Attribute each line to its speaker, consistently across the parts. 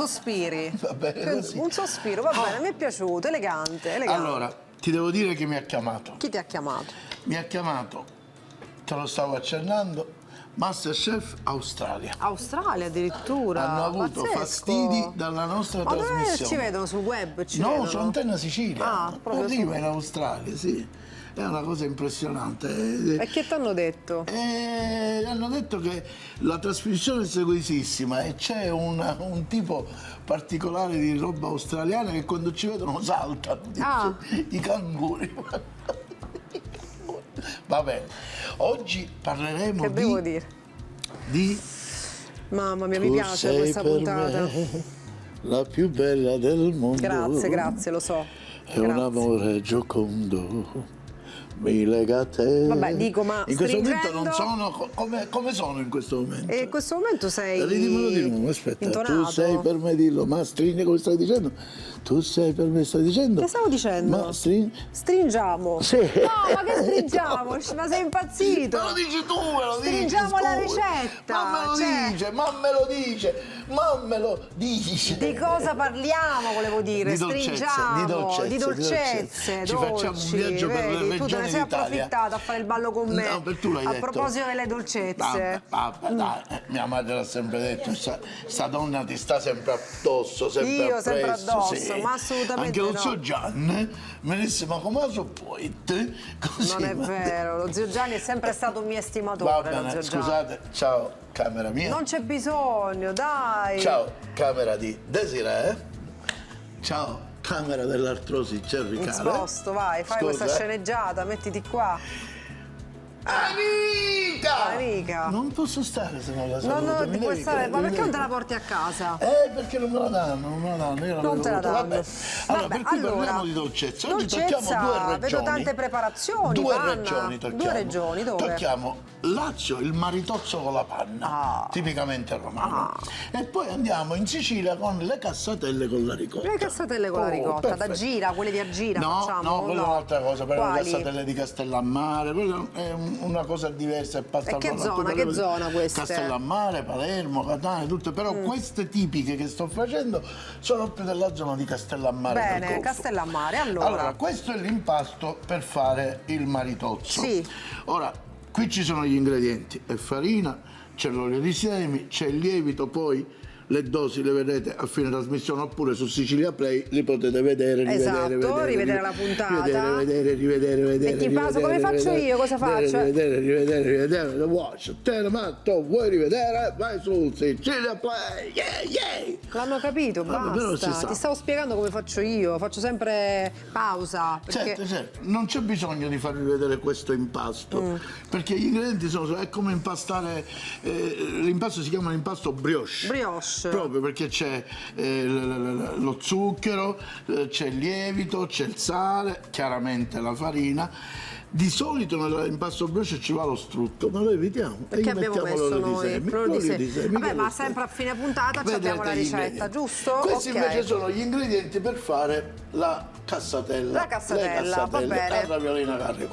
Speaker 1: sospiri.
Speaker 2: Va bene così.
Speaker 1: Un sospiro, va bene, mi è piaciuto, elegante, elegante.
Speaker 2: Allora, ti devo dire che mi ha chiamato.
Speaker 1: Chi ti ha chiamato?
Speaker 2: Mi ha chiamato, te lo stavo accennando, Masterchef Australia.
Speaker 1: Australia addirittura.
Speaker 2: Hanno avuto
Speaker 1: pazzesco.
Speaker 2: fastidi dalla nostra
Speaker 1: Ma dove
Speaker 2: trasmissione.
Speaker 1: ci vedono sul web? Ci
Speaker 2: No,
Speaker 1: vedono?
Speaker 2: su Antenna Sicilia.
Speaker 1: Ah, proprio
Speaker 2: arriva
Speaker 1: su-
Speaker 2: in Australia, sì. È una cosa impressionante.
Speaker 1: E che ti hanno detto?
Speaker 2: Hanno detto che la trasmissione è seguitissima e c'è un tipo particolare di roba australiana che quando ci vedono saltano, dice,
Speaker 1: Ah.
Speaker 2: i canguri. Va bene, oggi parleremo
Speaker 1: Che devo dire?
Speaker 2: di
Speaker 1: Mamma mia, mi
Speaker 2: Tu
Speaker 1: piace
Speaker 2: sei
Speaker 1: questa
Speaker 2: per
Speaker 1: puntata.
Speaker 2: me la più bella del mondo.
Speaker 1: Grazie, lo so.
Speaker 2: È un
Speaker 1: Grazie.
Speaker 2: amore giocondo, mi lega a te.
Speaker 1: Vabbè, dico, ma
Speaker 2: in questo momento
Speaker 1: stringendo-
Speaker 2: non sono come sono in questo momento.
Speaker 1: E in questo momento sei
Speaker 2: Ridimelo di nuovo, aspetta.
Speaker 1: intonato.
Speaker 2: Tu sei per me, dillo, ma stringi come stai dicendo? Tu sei per me, stai dicendo?
Speaker 1: Che stavo dicendo?
Speaker 2: Ma
Speaker 1: Stringiamo.
Speaker 2: Sì.
Speaker 1: No, ma che stringiamo? Ma sei impazzito?
Speaker 2: Me lo dici tu, me lo dici.
Speaker 1: Stringiamo la
Speaker 2: scusa.
Speaker 1: ricetta,
Speaker 2: Ma me lo
Speaker 1: cioè-
Speaker 2: dice, ma me lo dice, ma me lo dice.
Speaker 1: Di cosa parliamo, volevo dire?
Speaker 2: Di dolcezze,
Speaker 1: Stringiamo, di dolcezze,
Speaker 2: Ci facciamo un viaggio per le
Speaker 1: vedi? Tu te
Speaker 2: regioni
Speaker 1: ne sei
Speaker 2: d'Italia.
Speaker 1: approfittato a fare il ballo con me.
Speaker 2: No, per tu l'hai
Speaker 1: a
Speaker 2: detto.
Speaker 1: proposito delle dolcezze.
Speaker 2: Vabbè, dai, mia madre l'ha sempre detto, sta donna ti sta sempre addosso, sempre
Speaker 1: Io
Speaker 2: appresso,
Speaker 1: sempre addosso,
Speaker 2: sì.
Speaker 1: ma assolutamente
Speaker 2: Anche lo
Speaker 1: no.
Speaker 2: zio Gian mi disse, ma come lo sopporti? Così,
Speaker 1: Non è
Speaker 2: ma-
Speaker 1: vero, lo zio Gianni è sempre stato un mio
Speaker 2: Va
Speaker 1: estimatore. lo
Speaker 2: bene,
Speaker 1: zio Gianni.
Speaker 2: scusate, ciao camera mia.
Speaker 1: Non c'è bisogno, dai.
Speaker 2: Ciao camera di Desiree. Ciao camera dell'artrosi cervicale.
Speaker 1: Sposto, vai, fai
Speaker 2: Scusa,
Speaker 1: questa sceneggiata, mettiti qua.
Speaker 2: Amica!
Speaker 1: Amica.
Speaker 2: Non posso stare se non la
Speaker 1: No,
Speaker 2: saluto.
Speaker 1: no,
Speaker 2: mi
Speaker 1: ti puoi
Speaker 2: devi
Speaker 1: stare,
Speaker 2: credere,
Speaker 1: ma
Speaker 2: mi
Speaker 1: perché non
Speaker 2: devi
Speaker 1: te la porti a casa?
Speaker 2: Perché non me la danno, non me la danno. Io
Speaker 1: Non te la
Speaker 2: l'avevo
Speaker 1: danno.
Speaker 2: avuto. Vabbè,
Speaker 1: Vabbè,
Speaker 2: per cui
Speaker 1: allora,
Speaker 2: parliamo di dolcezza. Oggi
Speaker 1: dolcezza,
Speaker 2: tocchiamo due regioni.
Speaker 1: vedo tante preparazioni,
Speaker 2: Due
Speaker 1: panna.
Speaker 2: regioni tocchiamo.
Speaker 1: Due regioni, dove?
Speaker 2: Tocchiamo Lazio, il maritozzo con la panna,
Speaker 1: Ah.
Speaker 2: tipicamente romano. E poi andiamo in Sicilia con le cassatelle con la ricotta.
Speaker 1: Le cassatelle con la ricotta, da
Speaker 2: perfetto.
Speaker 1: gira, quelle di Agira
Speaker 2: No,
Speaker 1: facciamo?
Speaker 2: no, quella è un'altra cosa, per le
Speaker 1: Quali?
Speaker 2: cassatelle di Castellammare, quella è una cosa diversa, è pasta
Speaker 1: E che
Speaker 2: rolla,
Speaker 1: zona,
Speaker 2: tutte
Speaker 1: che
Speaker 2: le-
Speaker 1: zona queste?
Speaker 2: Castellammare, Palermo, Catania, tutte, però queste tipiche che sto facendo sono più della zona di Castellammare. del
Speaker 1: Bene,
Speaker 2: Golfo.
Speaker 1: Castellammare,
Speaker 2: Allora,
Speaker 1: allora.
Speaker 2: questo è l'impasto per fare il maritozzo.
Speaker 1: Sì.
Speaker 2: Ora, qui ci sono gli ingredienti, è farina, c'è l'olio di semi, c'è il lievito, poi le dosi le vedete a fine trasmissione oppure su Sicilia Play li potete vedere,
Speaker 1: Esatto, rivedere la puntata.
Speaker 2: rivedere.
Speaker 1: E ti passo come faccio io, cosa faccio?
Speaker 2: Rivedere, the watch, telematto, vuoi rivedere? Vai su Sicilia Play, yeah!
Speaker 1: L'hanno capito,
Speaker 2: Vabbè, però si
Speaker 1: basta.
Speaker 2: sa.
Speaker 1: Ti stavo spiegando come faccio io, faccio sempre pausa. Perché...
Speaker 2: Certo, non c'è bisogno di farvi vedere questo impasto, perché gli ingredienti è come impastare, l'impasto si chiama impasto brioche.
Speaker 1: Brioche.
Speaker 2: Proprio perché c'è lo zucchero, c'è il lievito, c'è il sale, chiaramente la farina. Di solito nell'impasto brioche ci va lo strutto, ma lo evitiamo.
Speaker 1: Perché
Speaker 2: gli
Speaker 1: abbiamo
Speaker 2: mettiamo
Speaker 1: messo
Speaker 2: l'olio di
Speaker 1: noi
Speaker 2: semi.
Speaker 1: l'olio di
Speaker 2: L'olio di
Speaker 1: semi.
Speaker 2: semi,
Speaker 1: Vabbè,
Speaker 2: che
Speaker 1: ma
Speaker 2: lo
Speaker 1: sempre a fine puntata
Speaker 2: Vedete
Speaker 1: abbiamo la
Speaker 2: gli
Speaker 1: ricetta,
Speaker 2: ingredienti.
Speaker 1: giusto?
Speaker 2: Questi
Speaker 1: Ok.
Speaker 2: invece sono gli ingredienti per fare la cassatella.
Speaker 1: La cassatella,
Speaker 2: Le
Speaker 1: va
Speaker 2: cassatelle,
Speaker 1: bene.
Speaker 2: la raviolina carne.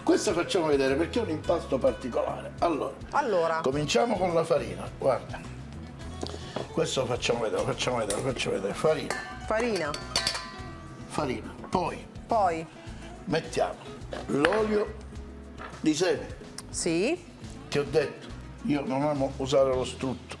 Speaker 2: Questo facciamo vedere perché è un impasto particolare.
Speaker 1: Allora.
Speaker 2: Cominciamo con la farina, guarda. Questo lo facciamo vedere. Farina. Poi mettiamo l'olio di semi,
Speaker 1: Sì,
Speaker 2: che ho detto, io non amo usare lo strutto,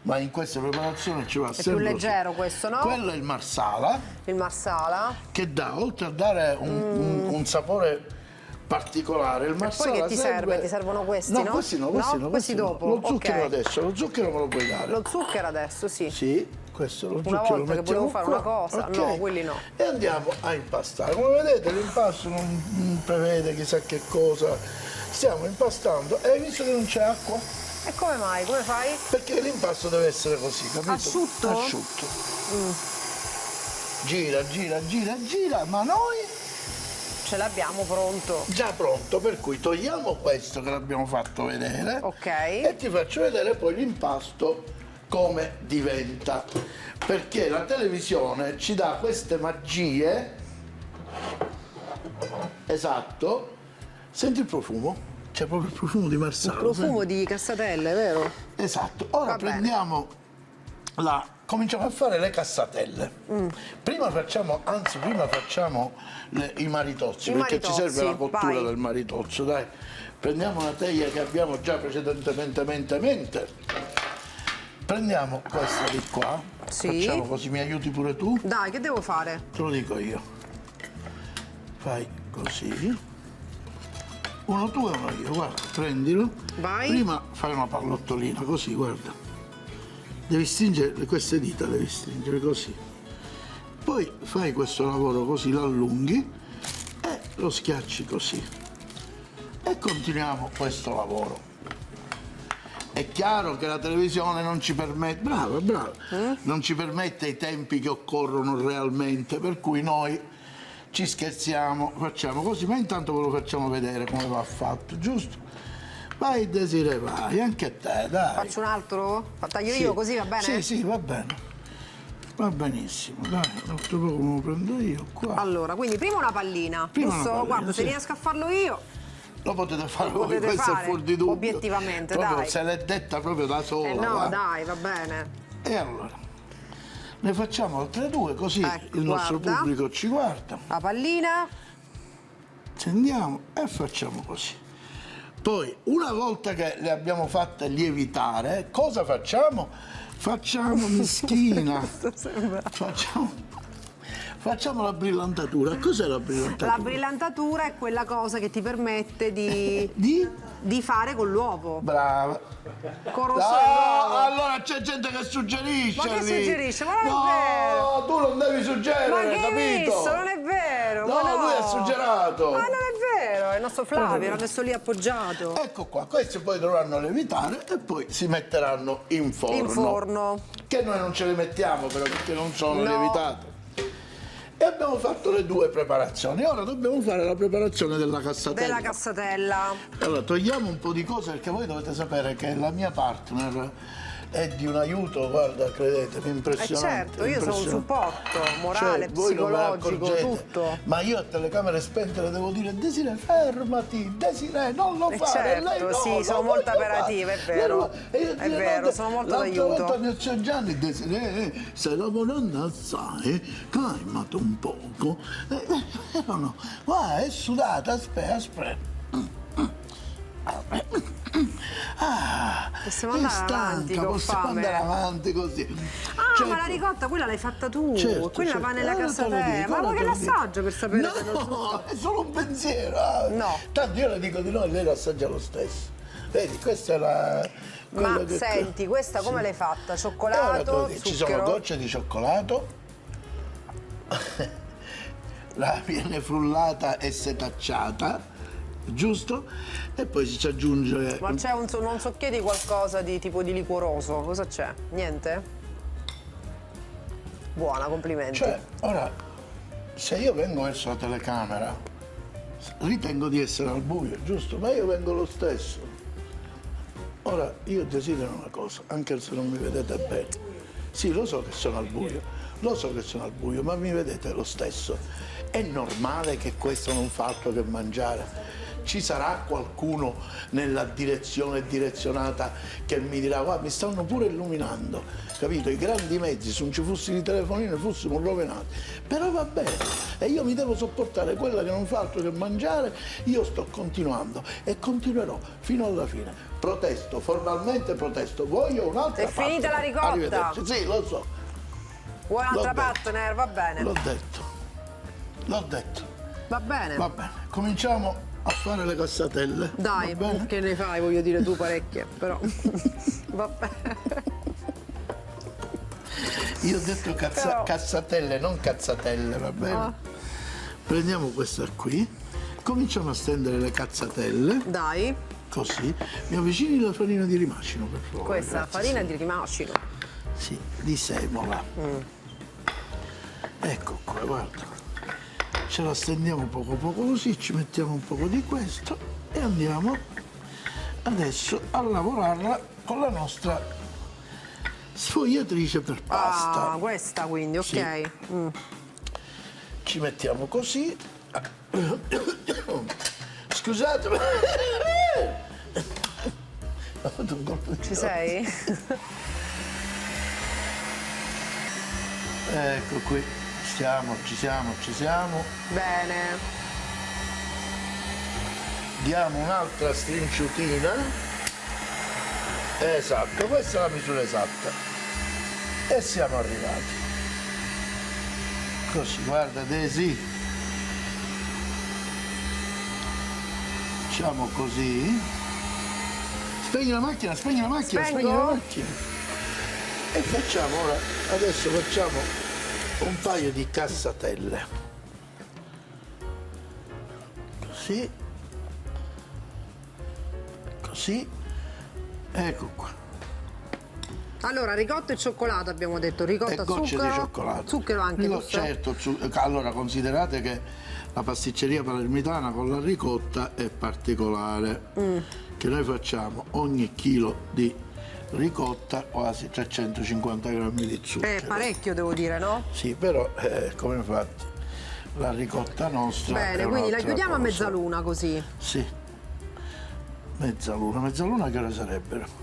Speaker 2: ma in queste preparazioni ci va
Speaker 1: è più
Speaker 2: sempre
Speaker 1: leggero questo, no?
Speaker 2: Quello è il marsala,
Speaker 1: Il marsala.
Speaker 2: che dà, oltre a dare un sapore particolare, il marsala
Speaker 1: poi che ti serve? Ti servono questi, no?
Speaker 2: Questi no,
Speaker 1: Questi dopo?
Speaker 2: Lo zucchero
Speaker 1: Ok.
Speaker 2: adesso, lo zucchero me lo puoi dare.
Speaker 1: Lo zucchero adesso, sì.
Speaker 2: Sì, questo lo
Speaker 1: Una
Speaker 2: zucchero
Speaker 1: volta
Speaker 2: lo
Speaker 1: che volevo
Speaker 2: mettiamo
Speaker 1: fare
Speaker 2: qua.
Speaker 1: una cosa,
Speaker 2: Ok.
Speaker 1: no, quelli no.
Speaker 2: E andiamo a impastare. Come vedete l'impasto non prevede chissà che cosa. Stiamo impastando e hai visto che non c'è acqua?
Speaker 1: E come mai? Come fai?
Speaker 2: Perché l'impasto deve essere così, capito?
Speaker 1: Asciutto?
Speaker 2: Asciutto. Gira, ma noi
Speaker 1: Ce l'abbiamo pronto.
Speaker 2: già pronto, per cui togliamo questo che l'abbiamo fatto vedere.
Speaker 1: Ok.
Speaker 2: E ti faccio vedere poi l'impasto come diventa. Perché la televisione ci dà queste magie. Esatto. Senti il profumo? C'è proprio il profumo di marsala.
Speaker 1: Profumo di cassatelle, vero?
Speaker 2: Esatto. Ora
Speaker 1: Va bene.
Speaker 2: prendiamo la cominciamo a fare le cassatelle. Prima facciamo i maritozzi,
Speaker 1: I
Speaker 2: perché ci
Speaker 1: maritozzi,
Speaker 2: serve la cottura
Speaker 1: vai.
Speaker 2: del maritozzo, dai. Prendiamo una teglia che abbiamo già precedentemente. Prendiamo questa di qua.
Speaker 1: Sì.
Speaker 2: Facciamo così, mi aiuti pure tu?
Speaker 1: Dai, che devo fare?
Speaker 2: Te lo dico io. Fai così. Uno tu e uno io, guarda, prendilo.
Speaker 1: Vai.
Speaker 2: Prima fai una pallottolina, così, guarda. Devi stringere, queste dita devi stringere così. Poi fai questo lavoro così, l'allunghi e lo schiacci così. E continuiamo questo lavoro. È chiaro che la televisione non ci permette, brava, non ci permette i tempi che occorrono realmente, per cui noi ci scherziamo, facciamo così, ma intanto ve lo facciamo vedere come va fatto, giusto? Vai Desiree, vai, anche a te, dai.
Speaker 1: Faccio un altro? Taglio
Speaker 2: Sì.
Speaker 1: io così, va bene?
Speaker 2: Sì, va bene. Va benissimo, dai, l'altro poco me lo prendo io qua.
Speaker 1: Allora, quindi prima una pallina,
Speaker 2: Prima
Speaker 1: giusto?
Speaker 2: una pallina,
Speaker 1: Guarda, se
Speaker 2: sì.
Speaker 1: riesco a farlo io,
Speaker 2: Lo potete fare
Speaker 1: Lo
Speaker 2: voi,
Speaker 1: potete
Speaker 2: questo
Speaker 1: fare,
Speaker 2: è fuori di dubbio.
Speaker 1: obiettivamente,
Speaker 2: Proprio
Speaker 1: dai.
Speaker 2: se l'è detta proprio da sola.
Speaker 1: eh no,
Speaker 2: va.
Speaker 1: dai, va bene.
Speaker 2: E allora, ne facciamo altre due, così
Speaker 1: Ecco,
Speaker 2: il nostro
Speaker 1: guarda.
Speaker 2: pubblico ci guarda.
Speaker 1: La pallina,
Speaker 2: Accendiamo e facciamo così. Poi, una volta che le abbiamo fatte lievitare, cosa facciamo? Facciamo mischina. Facciamo la brillantatura. Cos'è la brillantatura?
Speaker 1: la brillantatura è quella cosa che ti permette
Speaker 2: Di?
Speaker 1: di fare con l'uovo.
Speaker 2: Brava.
Speaker 1: Con rosso
Speaker 2: No,
Speaker 1: dell'uovo.
Speaker 2: allora c'è gente che suggerisce.
Speaker 1: Ma che
Speaker 2: lì.
Speaker 1: suggerisce? Ma non è
Speaker 2: no,
Speaker 1: vero.
Speaker 2: tu non devi suggerire,
Speaker 1: Ma che hai
Speaker 2: capito?
Speaker 1: visto? Non è vero.
Speaker 2: No,
Speaker 1: ma no.
Speaker 2: lui ha suggerato.
Speaker 1: Ma non è vero, è il nostro Flavio, era messo lì appoggiato.
Speaker 2: Ecco qua, questi poi dovranno lievitare e poi si metteranno in forno.
Speaker 1: In forno.
Speaker 2: Che noi non ce le mettiamo però perché non sono
Speaker 1: No.
Speaker 2: lievitate. E abbiamo fatto le due preparazioni. Ora dobbiamo fare la preparazione della cassatella.
Speaker 1: Della cassatella.
Speaker 2: Allora, togliamo un po' di cose perché voi dovete sapere che la mia partner è di un aiuto, guarda, credetemi, impressionante.
Speaker 1: certo, io sono un supporto morale,
Speaker 2: Cioè, voi non ve ne
Speaker 1: psicologico,
Speaker 2: accorgete,
Speaker 1: tutto.
Speaker 2: Ma io a telecamere spente le devo dire: Desiree, fermati, Desiree, non lo fare.
Speaker 1: certo,
Speaker 2: lei no,
Speaker 1: sì,
Speaker 2: lo
Speaker 1: sono molto
Speaker 2: voglio
Speaker 1: operativa,
Speaker 2: fare.
Speaker 1: è vero.
Speaker 2: E io
Speaker 1: È
Speaker 2: dire,
Speaker 1: vero,
Speaker 2: no,
Speaker 1: sono molto
Speaker 2: l'altra
Speaker 1: d'aiuto.
Speaker 2: volta mi zio Gianni, Desiree, stai lavorando assai, calmati un poco. No, guarda, è sudata, aspetta.
Speaker 1: Possiamo
Speaker 2: È
Speaker 1: andare avanti,
Speaker 2: stanca,
Speaker 1: che ho
Speaker 2: possiamo
Speaker 1: fame.
Speaker 2: andare avanti così.
Speaker 1: Ah,
Speaker 2: Certo.
Speaker 1: ma la ricotta quella l'hai fatta tu,
Speaker 2: Certo,
Speaker 1: quella
Speaker 2: certo.
Speaker 1: va nella
Speaker 2: Ora te lo
Speaker 1: cassatella.
Speaker 2: dico,
Speaker 1: Ma
Speaker 2: ora
Speaker 1: vuoi che
Speaker 2: te lo dico.
Speaker 1: l'assaggio per sapere se non
Speaker 2: No, è solo un pensiero.
Speaker 1: No.
Speaker 2: Tanto io le dico di no e lei lo assaggia lo stesso. Vedi, questa è la...
Speaker 1: Ma
Speaker 2: quello che-
Speaker 1: senti, questa come l'hai fatta?
Speaker 2: E ora te lo
Speaker 1: Cioccolato,
Speaker 2: dico, ci sono
Speaker 1: zucchero?
Speaker 2: gocce di cioccolato, la viene frullata e setacciata, giusto? E poi ci aggiunge...
Speaker 1: Ma c'è un socchetto di qualcosa di tipo di liquoroso? Cosa c'è? Niente? Buona, complimenti.
Speaker 2: Cioè, ora, se io vengo verso la telecamera, ritengo di essere al buio, giusto? Ma io vengo lo stesso. Ora, io desidero una cosa, anche se non mi vedete bene. Sì, lo so che sono al buio, ma mi vedete lo stesso. È normale che questo non fa altro che mangiare. Ci sarà qualcuno nella direzione direzionata che mi dirà: guarda, mi stanno pure illuminando, capito? I grandi mezzi, se non ci fossero i telefonini fossimo rovinati. Però va bene, e io mi devo sopportare quella che non fa altro che mangiare. Io sto continuando e continuerò fino alla fine. Protesto, formalmente protesto. Voglio un'altra
Speaker 1: È finita la ricotta?
Speaker 2: Arrivederci. Sì, lo so.
Speaker 1: Vuoi un'altra
Speaker 2: L'ho detto.
Speaker 1: partner? Va bene.
Speaker 2: L'ho detto. L'ho detto.
Speaker 1: Va bene.
Speaker 2: Va bene. Cominciamo a fare le cassatelle.
Speaker 1: Dai,
Speaker 2: Va bene?
Speaker 1: che ne fai, voglio dire tu parecchie, però. Va bene.
Speaker 2: Io ho detto
Speaker 1: Però-
Speaker 2: cassatelle, non cazzatelle, va bene?
Speaker 1: Ah.
Speaker 2: Prendiamo questa qui, cominciamo a stendere le cazzatelle,
Speaker 1: Dai,
Speaker 2: così. Mi avvicini la farina di rimacino, per favore.
Speaker 1: questa
Speaker 2: grazie,
Speaker 1: farina
Speaker 2: sì.
Speaker 1: di rimacino.
Speaker 2: Sì, di semola. Ecco qua, guarda. Ce la stendiamo poco poco così, ci mettiamo un poco di questo e andiamo adesso a lavorarla con la nostra sfogliatrice per pasta.
Speaker 1: Ah, questa quindi, ok.
Speaker 2: Sì. Ci mettiamo così. Scusate, ma... Ho fatto un colpo di
Speaker 1: Ci
Speaker 2: tosse.
Speaker 1: sei?
Speaker 2: Ecco qui, ci siamo.
Speaker 1: Bene.
Speaker 2: Diamo un'altra strinciutina. Esatto, questa è la misura esatta. E siamo arrivati. Così, guarda Desi. Facciamo così. Spegni la macchina, spegni la macchina,
Speaker 1: Spengo?
Speaker 2: spegni la macchina. E facciamo ora, adesso facciamo un paio di cassatelle. Così. Così. Ecco qua.
Speaker 1: Allora, ricotta e cioccolato abbiamo detto,
Speaker 2: E
Speaker 1: ricotta,
Speaker 2: gocce
Speaker 1: zucchero,
Speaker 2: di cioccolato.
Speaker 1: zucchero anche,
Speaker 2: No,
Speaker 1: giusto?
Speaker 2: certo, allora considerate che la pasticceria palermitana con la ricotta è particolare, che noi facciamo ogni chilo di ricotta quasi 350 grammi di zucchero.
Speaker 1: Parecchio devo dire, no?
Speaker 2: Sì, però come infatti la ricotta nostra
Speaker 1: Bene,
Speaker 2: è
Speaker 1: quindi la
Speaker 2: un'altra
Speaker 1: chiudiamo a
Speaker 2: cosa.
Speaker 1: mezzaluna così.
Speaker 2: Sì, mezzaluna che ore sarebbero?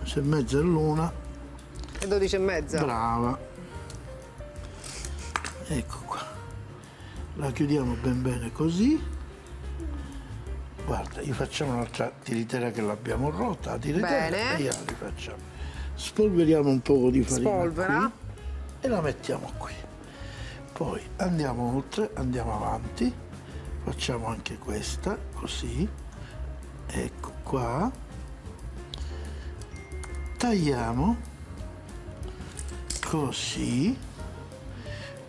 Speaker 2: Se mezza è l'una,
Speaker 1: E 12 e mezza.
Speaker 2: brava. Ecco qua. La chiudiamo ben bene così. Guarda, gli facciamo un'altra tiritera che l'abbiamo rotta, la tiritera,
Speaker 1: Bene.
Speaker 2: e gliela rifacciamo. Spolveriamo un po' di farina
Speaker 1: Spolvera.
Speaker 2: qui e la mettiamo qui. Poi andiamo oltre, andiamo avanti, facciamo anche questa, così. Ecco qua. Tagliamo così.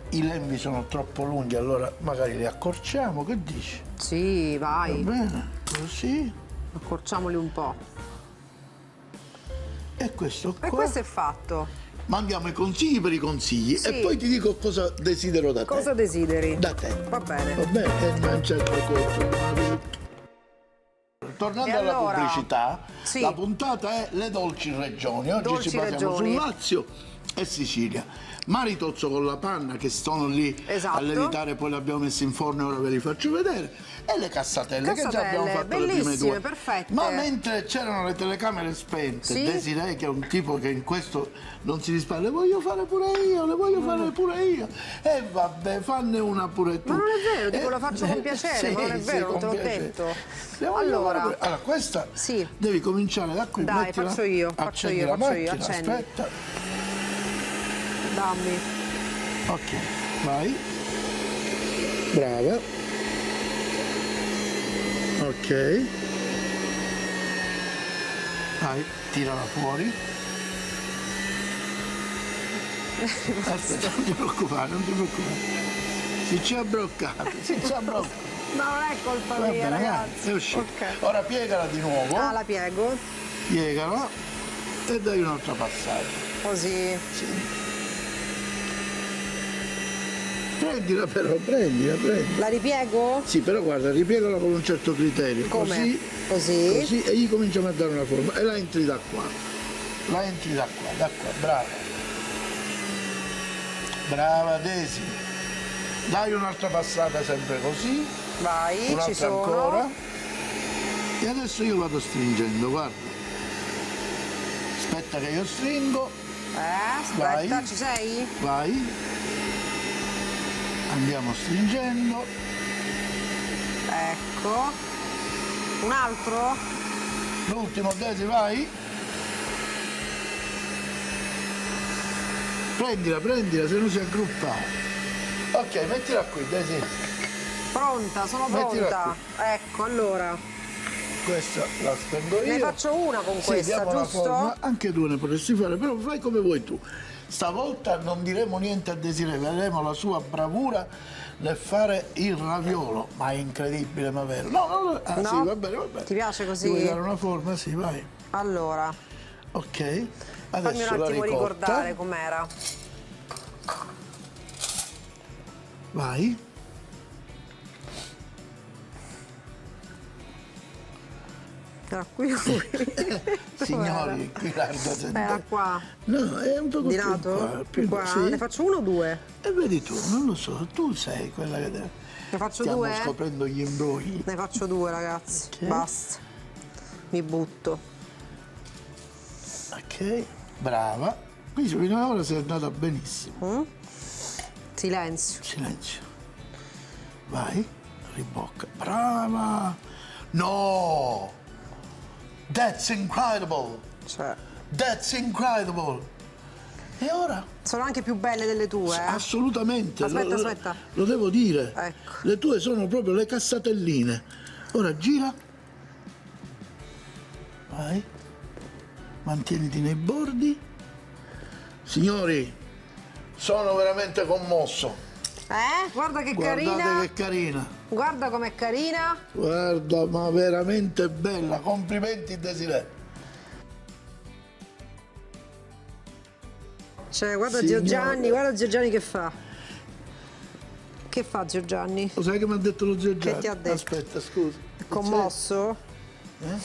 Speaker 2: I lembi sono troppo lunghi, allora magari li accorciamo, che dici?
Speaker 1: Sì,
Speaker 2: Va
Speaker 1: vai.
Speaker 2: bene, così.
Speaker 1: Accorciamoli un po'.
Speaker 2: E questo
Speaker 1: E
Speaker 2: qua.
Speaker 1: questo è fatto.
Speaker 2: Mandiamo i consigli per i consigli
Speaker 1: Sì.
Speaker 2: e poi ti dico cosa desidero da te.
Speaker 1: Cosa desideri?
Speaker 2: Da te.
Speaker 1: Va bene.
Speaker 2: Va bene? E non c'è qualcosa. Tornando
Speaker 1: E
Speaker 2: alla
Speaker 1: allora?
Speaker 2: pubblicità,
Speaker 1: Sì.
Speaker 2: la puntata è le dolci regioni. Oggi
Speaker 1: Dolci
Speaker 2: ci basiamo
Speaker 1: regioni.
Speaker 2: su Lazio e Sicilia. Maritozzo con la panna che sono lì
Speaker 1: Esatto.
Speaker 2: a lievitare, poi le abbiamo messe in forno e ora ve li faccio vedere. E le cassatelle, che già abbiamo fatto le prime
Speaker 1: bellissime,
Speaker 2: due.
Speaker 1: perfette.
Speaker 2: Ma mentre c'erano le telecamere spente,
Speaker 1: Sì.
Speaker 2: Desiree, che è un tipo che in questo non si risparmia, le voglio fare pure io, le voglio fare pure io. E vabbè, fanne una pure tu.
Speaker 1: Ma non è vero, dico, lo faccio con piacere,
Speaker 2: sì,
Speaker 1: ma non è
Speaker 2: sì,
Speaker 1: vero, non
Speaker 2: con
Speaker 1: te l'ho
Speaker 2: piacere.
Speaker 1: detto.
Speaker 2: Le voglio
Speaker 1: Allora.
Speaker 2: fare pure- allora, questa
Speaker 1: Sì.
Speaker 2: devi cominciare da qui.
Speaker 1: Dai,
Speaker 2: mettila,
Speaker 1: faccio io,
Speaker 2: accendi la
Speaker 1: faccio io,
Speaker 2: macchina,
Speaker 1: accendi.
Speaker 2: aspetta.
Speaker 1: Dammi.
Speaker 2: Ok, vai. Brava. Ok. Vai, tirala fuori. Aspetta, non ti preoccupare, non ti preoccupare. Si ci ha broccato, si ci ha broccato.
Speaker 1: No, non è colpa
Speaker 2: Va
Speaker 1: mia,
Speaker 2: bene,
Speaker 1: ragazzi.
Speaker 2: è uscito.
Speaker 1: Ok.
Speaker 2: Ora piegala di nuovo,
Speaker 1: Ah, la piego.
Speaker 2: piegala e dai un'altra passata.
Speaker 1: Così.
Speaker 2: Sì. Prendila però, prendila.
Speaker 1: La ripiego?
Speaker 2: Sì, però guarda, ripiegala con un certo criterio.
Speaker 1: Come?
Speaker 2: Così,
Speaker 1: Così?
Speaker 2: così, e gli cominciamo a dare una forma. E la entri da qua. La entri da qua, brava. Brava Desi. Dai un'altra passata sempre così.
Speaker 1: Vai, ci
Speaker 2: Un'altra
Speaker 1: sono.
Speaker 2: ancora. E adesso io vado stringendo, guarda. Aspetta che io stringo.
Speaker 1: Aspetta,
Speaker 2: Vai.
Speaker 1: ci sei?
Speaker 2: Vai. Andiamo stringendo.
Speaker 1: Ecco. Un altro?
Speaker 2: L'ultimo, Desi, vai. Prendila, se no si aggruppa. Ok, mettila qui, Desi.
Speaker 1: Pronta, sono
Speaker 2: Mettila
Speaker 1: pronta. Ecco, allora.
Speaker 2: Questa la spengo io.
Speaker 1: Ne faccio una con
Speaker 2: Sì,
Speaker 1: questa,
Speaker 2: diamo una
Speaker 1: giusto?
Speaker 2: forma. Anche due ne potresti fare, però fai come vuoi tu. Stavolta non diremo niente a Desiree, vedremo la sua bravura nel fare il raviolo. Ma è incredibile, ma vero. No. Ah,
Speaker 1: No?
Speaker 2: sì, va bene.
Speaker 1: Ti piace così?
Speaker 2: Ti vuoi dare una forma? Sì, vai.
Speaker 1: Allora,
Speaker 2: Ok.
Speaker 1: fammi
Speaker 2: Adesso
Speaker 1: un
Speaker 2: la
Speaker 1: attimo
Speaker 2: ricotta.
Speaker 1: ricordare com'era.
Speaker 2: Vai.
Speaker 1: Era qui.
Speaker 2: Signori, qui largo
Speaker 1: Era qua.
Speaker 2: No, è un po'
Speaker 1: Di lato? Più qua?
Speaker 2: Sì.
Speaker 1: Ne faccio uno o due?
Speaker 2: E vedi tu, non lo so, tu sei quella che deve.
Speaker 1: Ne faccio
Speaker 2: Stiamo
Speaker 1: due?
Speaker 2: scoprendo gli imbrogli.
Speaker 1: Ne faccio due, ragazzi.
Speaker 2: Ok.
Speaker 1: Basta. Mi butto.
Speaker 2: Ok, brava. Qui fino ad ora sei andata benissimo.
Speaker 1: Silenzio.
Speaker 2: Silenzio. Vai, ribocca. Brava! No! That's incredible!
Speaker 1: Cioè,
Speaker 2: That's incredible! E ora?
Speaker 1: sono anche più belle delle tue, eh?
Speaker 2: Assolutamente.
Speaker 1: Aspetta, aspetta.
Speaker 2: Lo devo dire.
Speaker 1: Ecco.
Speaker 2: Le tue sono proprio le cassatelline. Ora gira. Vai. Mantieniti nei bordi. Signori, sono veramente commosso.
Speaker 1: Guarda che
Speaker 2: Guardate
Speaker 1: carina.
Speaker 2: che carina.
Speaker 1: Guarda com'è carina.
Speaker 2: Guarda, ma veramente bella. Complimenti, Desiree.
Speaker 1: Cioè, guarda
Speaker 2: Signore.
Speaker 1: Zio Gianni, guarda Zio Gianni che fa. Che fa Zio Gianni?
Speaker 2: Lo sai che mi ha detto lo zio Gianni?
Speaker 1: ti ha detto?
Speaker 2: Aspetta, scusa.
Speaker 1: Commosso?
Speaker 2: Vabbè.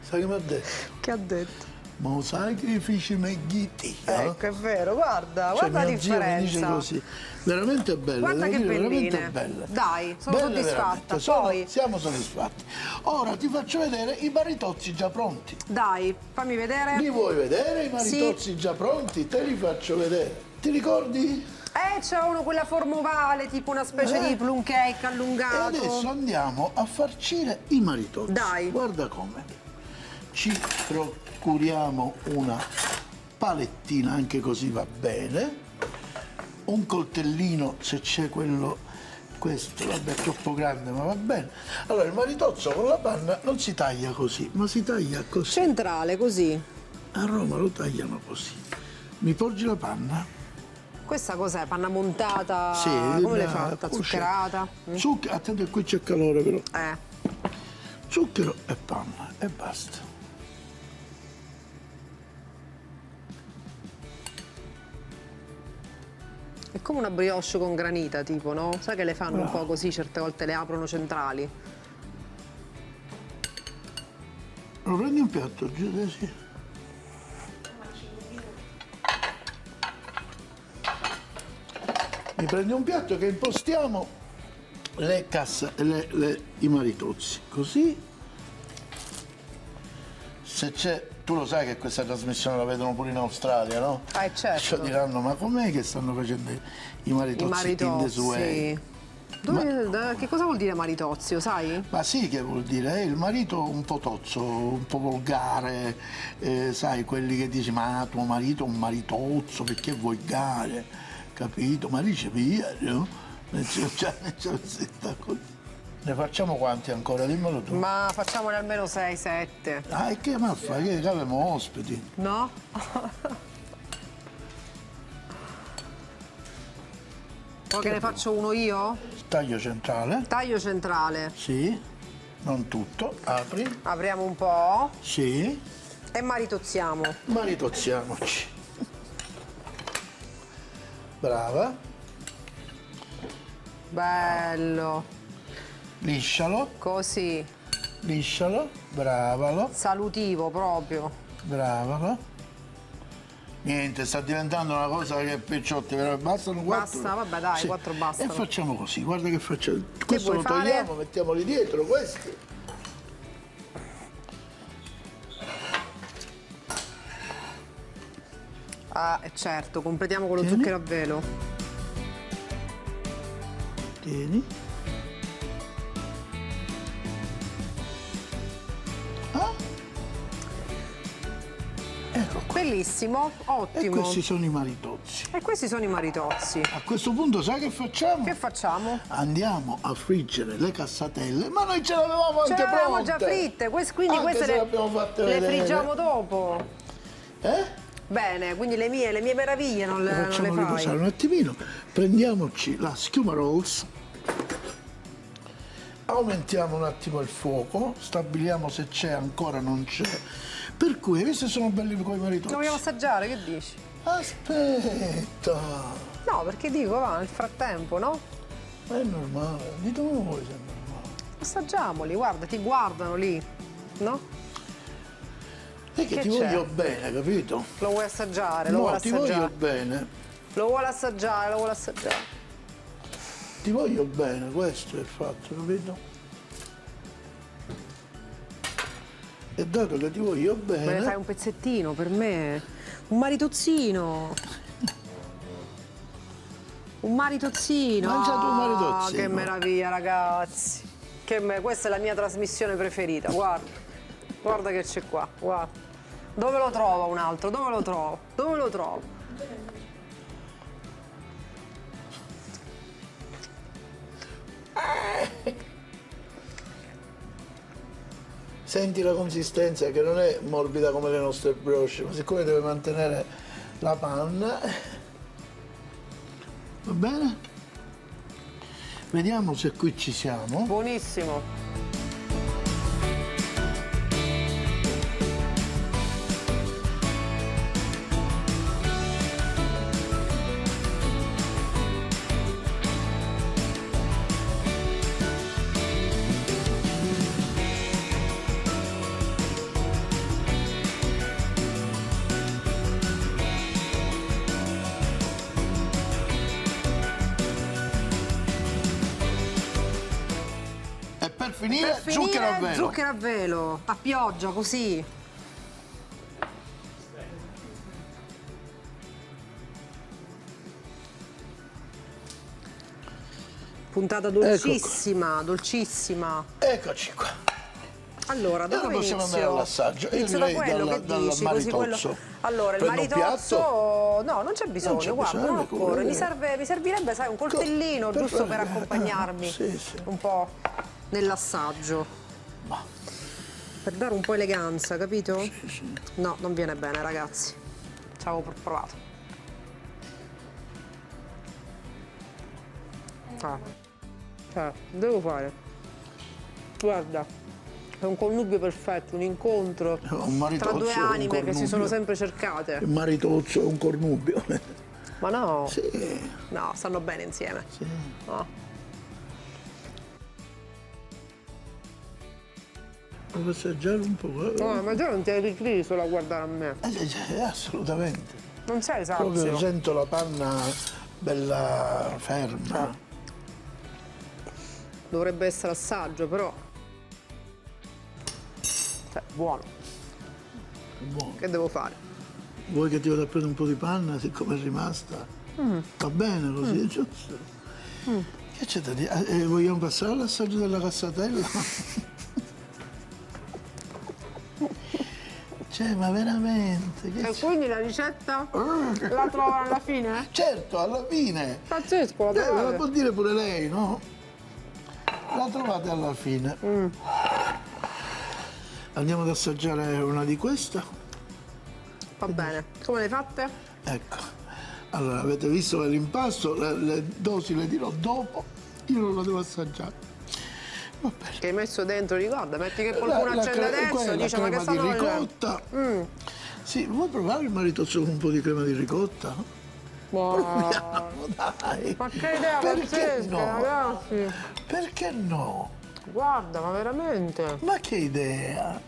Speaker 2: Sai che mi ha detto?
Speaker 1: Che ha detto?
Speaker 2: Ma sacrifici meghiti.
Speaker 1: Ecco, è vero, guarda,
Speaker 2: Cioè,
Speaker 1: guarda la
Speaker 2: mio zio mi dice
Speaker 1: differenza.
Speaker 2: così. Veramente belle,
Speaker 1: Guarda
Speaker 2: devo
Speaker 1: che
Speaker 2: dire,
Speaker 1: belline.
Speaker 2: veramente belle.
Speaker 1: Dai, sono
Speaker 2: Belle
Speaker 1: soddisfatta.
Speaker 2: veramente.
Speaker 1: Poi,
Speaker 2: Siamo soddisfatti. Ora ti faccio vedere i maritozzi già pronti.
Speaker 1: dai, fammi vedere.
Speaker 2: Li vuoi vedere i maritozzi già pronti? Te li faccio vedere. Ti ricordi?
Speaker 1: C'è uno quella forma ovale, tipo una specie di plum cake
Speaker 2: E
Speaker 1: allungato.
Speaker 2: adesso andiamo a farcire i maritozzi.
Speaker 1: Dai.
Speaker 2: Guarda come. Ci procuriamo una palettina, anche così va bene. Un coltellino, se c'è quello, questo, vabbè, è troppo grande, ma va bene. Allora, il maritozzo con la panna non si taglia così, ma si taglia così.
Speaker 1: Centrale, così.
Speaker 2: A Roma lo tagliano così. Mi porgi la panna?
Speaker 1: Questa cos'è? Panna montata?
Speaker 2: Sì.
Speaker 1: Come l'hai
Speaker 2: la
Speaker 1: fatta?
Speaker 2: cuoce.
Speaker 1: Zuccherata?
Speaker 2: Zucchero, attento che qui c'è calore però. Zucchero e panna e basta.
Speaker 1: È come una brioche con granita, tipo, no? Sai che le fanno un po' così, certe volte le aprono centrali.
Speaker 2: Lo prendi un piatto, giù, sì. Mi prendi un piatto che impostiamo i maritozzi. Così. Se c'è, tu lo sai che questa trasmissione la vedono pure in Australia, no?
Speaker 1: Certo.
Speaker 2: Cioè diranno, ma com'è che stanno facendo i maritozzi in the Sway?
Speaker 1: Che cosa vuol dire maritozio, sai?
Speaker 2: Ma sì, che vuol dire? È il marito un po' tozzo, un po' volgare, sai, quelli che dici, ma tuo marito è un maritozzo, perché è volgare, capito? Ma dice via, no? Ne facciamo quanti ancora? Dimmelo tu.
Speaker 1: Ma facciamone almeno 6-7.
Speaker 2: Ah, e che ma fa? Che abbiamo ospiti?
Speaker 1: No? Poi che ne faccio uno io?
Speaker 2: Taglio centrale,
Speaker 1: Taglio centrale.
Speaker 2: sì, non tutto, apri,
Speaker 1: Apriamo un po'
Speaker 2: sì,
Speaker 1: e maritozziamo.
Speaker 2: maritozziamoci. Brava,
Speaker 1: Bello.
Speaker 2: liscialo,
Speaker 1: Così.
Speaker 2: liscialo, bravalo,
Speaker 1: Salutivo proprio.
Speaker 2: bravalo. Niente, sta diventando una cosa che picciotti, però bastano 4.
Speaker 1: Basta, vabbè, dai, 4 bastano.
Speaker 2: E facciamo così, guarda che facciamo. Questo
Speaker 1: vuoi
Speaker 2: lo
Speaker 1: fare?
Speaker 2: togliamo, mettiamoli dietro, questi.
Speaker 1: Certo, completiamo con lo
Speaker 2: Tieni.
Speaker 1: zucchero a velo.
Speaker 2: Tieni. Ah. Ecco qua.
Speaker 1: Bellissimo,
Speaker 2: E
Speaker 1: ottimo.
Speaker 2: questi sono i maritozzi.
Speaker 1: E questi sono i maritozzi.
Speaker 2: A questo punto sai che facciamo?
Speaker 1: Che facciamo?
Speaker 2: Andiamo a friggere le cassatelle, ma noi ce l'avevamo
Speaker 1: Ce
Speaker 2: anche
Speaker 1: le avevamo
Speaker 2: pronte.
Speaker 1: già fritte, quindi
Speaker 2: Anche
Speaker 1: queste
Speaker 2: se le abbiamo fatte
Speaker 1: le
Speaker 2: vedere.
Speaker 1: friggiamo dopo.
Speaker 2: Eh?
Speaker 1: Bene, quindi le mie meraviglie non le
Speaker 2: Facciamo
Speaker 1: fai.
Speaker 2: riposare un attimino, prendiamoci la schiuma rolls, aumentiamo un attimo il fuoco, stabiliamo se c'è, ancora non c'è, per cui questi sono belli coi
Speaker 1: Lo
Speaker 2: maritozzi.
Speaker 1: vogliamo assaggiare, che dici?
Speaker 2: Aspetta,
Speaker 1: No, perché dico, va, nel frattempo, no?
Speaker 2: è normale, ditelo voi se è normale.
Speaker 1: Assaggiamoli, guarda, ti guardano lì, no?
Speaker 2: È che
Speaker 1: Che
Speaker 2: ti
Speaker 1: c'è?
Speaker 2: voglio bene, capito?
Speaker 1: Lo vuoi assaggiare, lo
Speaker 2: No,
Speaker 1: vuole
Speaker 2: ti voglio
Speaker 1: assaggiare.
Speaker 2: bene,
Speaker 1: Lo vuole assaggiare, lo vuole assaggiare.
Speaker 2: ti voglio bene, questo è il fatto, capito? E dato che ti voglio
Speaker 1: Me ne fai
Speaker 2: bene,
Speaker 1: un pezzettino per me? Un maritozzino! Un maritozzino!
Speaker 2: Mangia tu un
Speaker 1: Ah,
Speaker 2: maritozzino.
Speaker 1: che meraviglia, ragazzi! Questa è la mia trasmissione preferita, guarda. Guarda che c'è qua, guarda. Dove lo trovo un altro? Dove lo trovo? Dove lo trovo?
Speaker 2: senti la consistenza che non è morbida come le nostre brioche, ma siccome deve mantenere la panna, va bene? Vediamo se qui ci siamo.
Speaker 1: Buonissimo!
Speaker 2: E per finire, zucchero a velo.
Speaker 1: Zucchero a velo, a pioggia, così. Puntata dolcissima, dolcissima.
Speaker 2: Eccoci qua.
Speaker 1: Allora,
Speaker 2: E ora
Speaker 1: dove
Speaker 2: possiamo andare
Speaker 1: inizio?
Speaker 2: all'assaggio. Io
Speaker 1: Inizio da
Speaker 2: direi
Speaker 1: quello
Speaker 2: dalla-
Speaker 1: che
Speaker 2: dal
Speaker 1: dici, così quello...
Speaker 2: maritozzo.
Speaker 1: Allora, il
Speaker 2: Prendo un
Speaker 1: maritozzo... No, non c'è bisogno,
Speaker 2: c'è
Speaker 1: guarda,
Speaker 2: bisogno,
Speaker 1: non occorre.
Speaker 2: come-
Speaker 1: Mi servirebbe, sai, un coltellino,
Speaker 2: Per
Speaker 1: giusto
Speaker 2: fare-
Speaker 1: per accompagnarmi
Speaker 2: sì, sì.
Speaker 1: un po' nell'assaggio. Per dare un po' eleganza, capito?
Speaker 2: Sì.
Speaker 1: No, non viene bene, ragazzi. Ci avevo provato. Devo fare. Guarda, è un connubio perfetto, un incontro
Speaker 2: Un maritozzo,
Speaker 1: tra due
Speaker 2: un
Speaker 1: anime che si sono
Speaker 2: connubio.
Speaker 1: sempre cercate.
Speaker 2: Il maritozzo è un cornubio.
Speaker 1: Ma no,
Speaker 2: Sì,
Speaker 1: no, stanno bene insieme.
Speaker 2: sì.
Speaker 1: No.
Speaker 2: Devo assaggiare un po'.
Speaker 1: No, ma già non ti hai ripreso solo a guardare a me.
Speaker 2: Assolutamente.
Speaker 1: Non sei
Speaker 2: Proprio
Speaker 1: sazio.
Speaker 2: sento la panna bella ferma.
Speaker 1: Dovrebbe essere assaggio, però. Cioè, buono.
Speaker 2: Buono.
Speaker 1: Che devo fare?
Speaker 2: Vuoi che ti vada a prendere un po' di panna siccome è rimasta? Va bene così, è giusto. Che c'è da dire? Vogliamo passare all'assaggio della cassatella? Cioè, ma veramente? Che
Speaker 1: E
Speaker 2: c'è?
Speaker 1: quindi la ricetta la trovo alla fine?
Speaker 2: Certo, alla fine.
Speaker 1: Pazzesco, la
Speaker 2: La
Speaker 1: trovate?
Speaker 2: può dire pure lei, no? La trovate alla fine. Andiamo ad assaggiare una di queste.
Speaker 1: Va bene. Come le fatte?
Speaker 2: Ecco. Allora, avete visto l'impasto, le dosi le dirò dopo. Io non la devo assaggiare. Va bene.
Speaker 1: Che hai messo dentro, ricorda, metti che qualcuno accende adesso e dice ma che
Speaker 2: crema
Speaker 1: stanno
Speaker 2: di
Speaker 1: facendo?
Speaker 2: ricotta. Sì, vuoi provare il maritozzo con un po' di crema di ricotta? Proviamo, dai.
Speaker 1: Ma che idea
Speaker 2: Perché
Speaker 1: pazzesca,
Speaker 2: no?
Speaker 1: ragazzi!
Speaker 2: Perché no?
Speaker 1: Guarda, ma veramente?
Speaker 2: Ma che idea!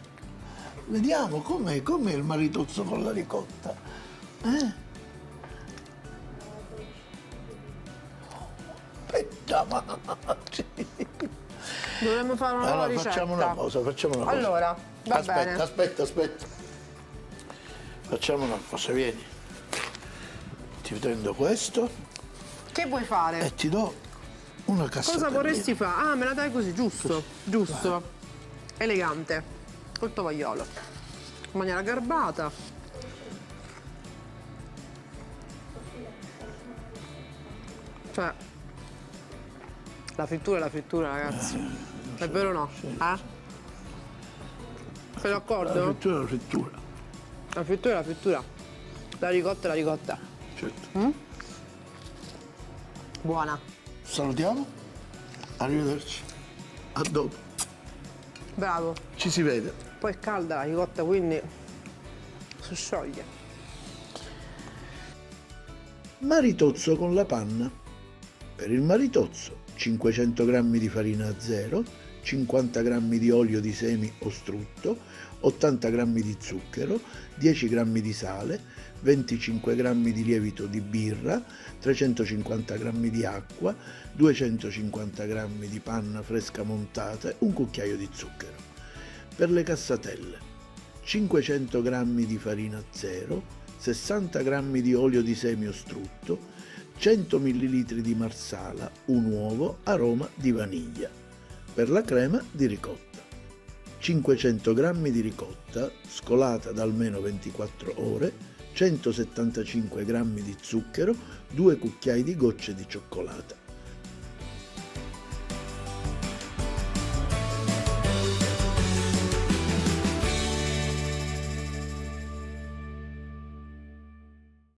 Speaker 2: Vediamo com'è il maritozzo con la ricotta. Pettamaggi.
Speaker 1: Dovremmo fare una nuova
Speaker 2: Allora
Speaker 1: ricetta.
Speaker 2: facciamo una cosa.
Speaker 1: Allora, va bene.
Speaker 2: Aspetta. Facciamo una cosa, vieni. Ti prendo questo
Speaker 1: Che vuoi fare?
Speaker 2: e ti do una cassatellina.
Speaker 1: Cosa vorresti fare? Ah, me la dai così, giusto. Giusto. Elegante. Col tovagliolo. In maniera garbata. Cioè, la frittura è la frittura, ragazzi. È vero o no? Sei
Speaker 2: La
Speaker 1: d'accordo?
Speaker 2: frittura è la frittura.
Speaker 1: La frittura è la frittura. La ricotta è la ricotta.
Speaker 2: Certo.
Speaker 1: Buona.
Speaker 2: Salutiamo. Arrivederci. A dopo.
Speaker 1: Bravo.
Speaker 2: Ci si vede.
Speaker 1: Poi è calda la ricotta, quindi si scioglie.
Speaker 2: Maritozzo con la panna. Per il maritozzo 500 g di farina zero, 50 g di olio di semi o strutto, 80 g di zucchero, 10 g di sale, 25 g di lievito di birra, 350 g di acqua, 250 g di panna fresca montata e un cucchiaio di zucchero. Per le cassatelle 500 g di farina zero, 60 g di olio di semi o strutto, 100 ml di marsala, un uovo, aroma di vaniglia. Per la crema di ricotta, 500 g di ricotta scolata da almeno 24 ore, 175 g di zucchero, 2 cucchiai di gocce di cioccolata.